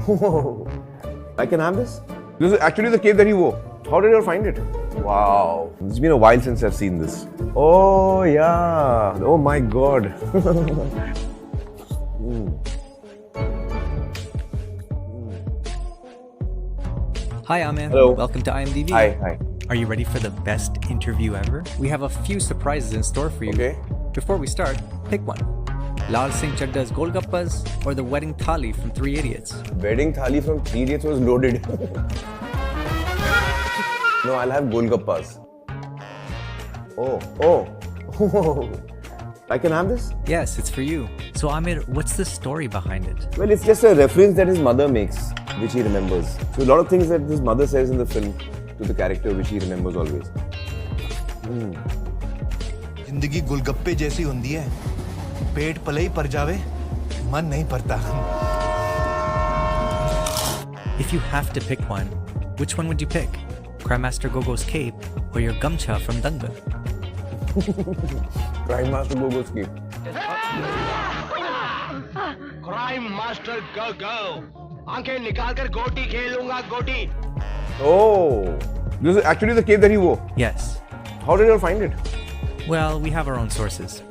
I can have this? This is actually the cape that he wore. How did you find it? Wow. It's been a while since I've seen this. Oh, yeah. Oh, my God. Hi, Amir. Hello. Welcome to IMDb. Hi. Are you ready for the best interview ever? We have a few surprises in store for you. Okay. Before we start, pick one. Laal Singh Chaddha's Golgappas or the wedding thali from Three Idiots? Wedding thali from Three Idiots was loaded. No, I'll have Golgappas. Oh. I can have this? Yes, it's for you. So Amir, what's the story behind it? Well, it's just a reference that his mother makes, which he remembers. So a lot of things that his mother says in the film to the character, which he remembers always. जिंदगी गोलगप्पे जैसी होती है, पेट पले ही पर जावे, मन नहीं परता. If you have to pick one, which one would you pick? Crime Master Gogo's cape or your gumcha from Dangal? Crime Master Gogo's cape. Crime Master Gogo. आंखें निकाल कर गोटी खेलूंगा गोटी. Oh, this is actually the cape that he wore. Yes. How did you find it? Well, we have our own sources.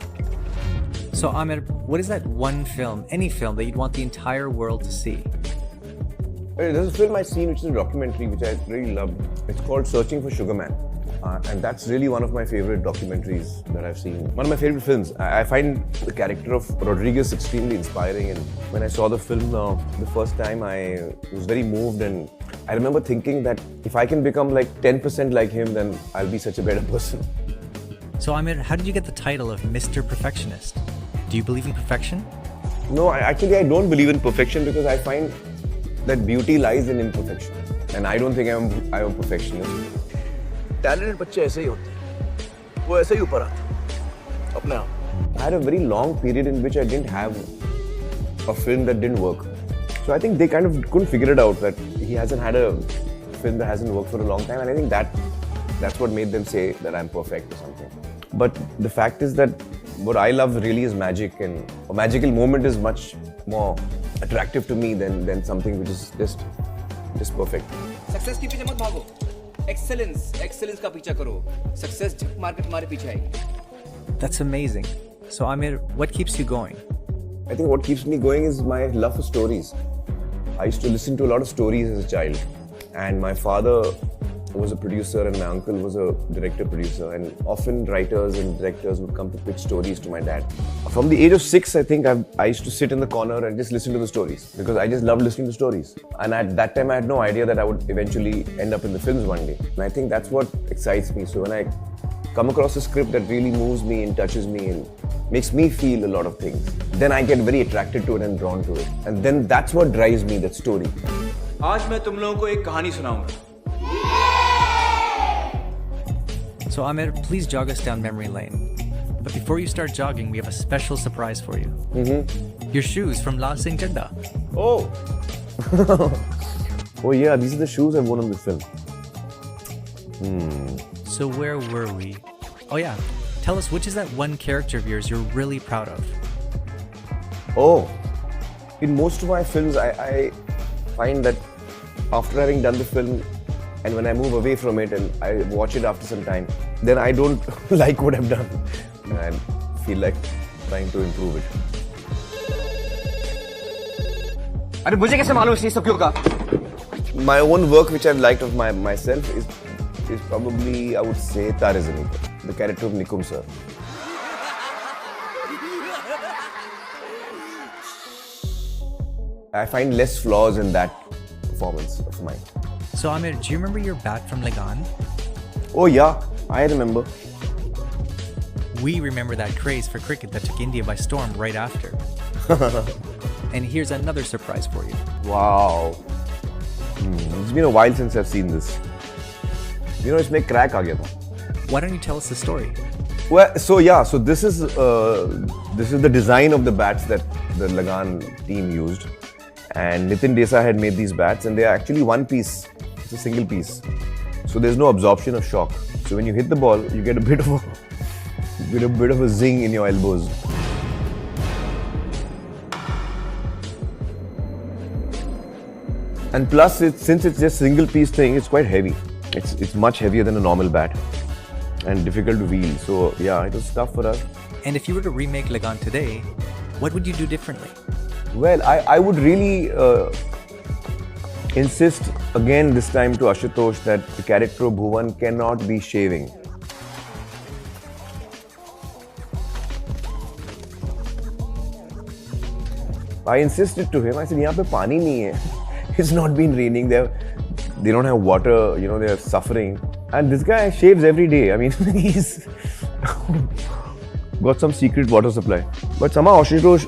So Amir, what is that one film, any film that you'd want the entire world to see? There's a film I've seen which is a documentary which I really loved. It's called Searching for Sugar Man. And that's really one of my favorite documentaries that I've seen. One of my favorite films. I find the character of Rodriguez extremely inspiring, and when I saw the film the first time, I was very moved, and I remember thinking that if I can become like 10% like him, then I'll be such a better person. So Amir, how did you get the title of Mr. Perfectionist? Do you believe in perfection? No, I don't believe in perfection because I find that beauty lies in imperfection. And I don't think I'm a perfectionist. Talented बच्चे ऐसे ही होते हैं, वो ऐसे ही ऊपर आते हैं अपने आप. I had a very long period in which I didn't have a film that didn't work. So I think they kind of couldn't figure it out that he hasn't had a film that hasn't worked for a long time, and I think that's what made them say that I'm perfect or something. But the fact is that what I love really is magic, and a magical moment is much more attractive to me than something which is just perfect. Success के पीछे मत भागो, excellence का पीछा करो. Success झक मार के तुम्हारे पीछे आएगी. That's amazing. So Amir, what keeps you going? I think what keeps me going is my love for stories. I used to listen to a lot of stories as a child, and my father was a producer and my uncle was a director-producer, and often writers and directors would come to pitch stories to my dad. From the age of 6, I think I used to sit in the corner and just listen to the stories because I just loved listening to stories. And at that time, I had no idea that I would eventually end up in the films one day. And I think that's what excites me. So when I come across a script that really moves me and touches me and makes me feel a lot of things, then I get very attracted to it and drawn to it. And then that's what drives me, that story. आज मैं तुम लोगों को एक कहानी सुनाऊंगा. So Amir, please jog us down memory lane. But before you start jogging, we have a special surprise for you. Your shoes from Laal Singh Chaddha. Oh! Oh yeah, these are the shoes I've worn in the film. So where were we? Oh yeah, tell us which is that one character of yours you're really proud of? Oh, in most of my films, I find that after having done the film and when I move away from it and I watch it after some time, then I don't like what I've done. And I feel like trying to improve it. अरे मुझे कैसे मालूम इस सब क्यों का? My own work which I've liked of myself is probably, I would say, Tare Zameen Par, the character of Nikum sir. I find less flaws in that performance of mine. So Amir, do you remember your bat from Lagan? Oh yeah, I remember. We remember that craze for cricket that took India by storm right after. And here's another surprise for you. Wow. It's been a while since I've seen this. You know, इसमें crack आ गया था. Why don't you tell us the story? Well, so this is the design of the bats that the Lagan team used, and Nitin Desai had made these bats, and they are actually one piece. It's a single piece, so there's no absorption of shock. So when you hit the ball, you get a bit of a zing in your elbows. And plus, since it's just single piece thing, it's quite heavy. It's much heavier than a normal bat and difficult to wield. So yeah, it was tough for us. And if you were to remake Lagan today, what would you do differently? Well, I would really insist again this time to Ashutosh that the character of Bhuvan cannot be shaving. I insisted to him. I said, "Yahan pe pani nahi hai. It's not been raining. They don't have water. You know, they are suffering. And this guy shaves every day. I mean, he's got some secret water supply. But somehow Ashutosh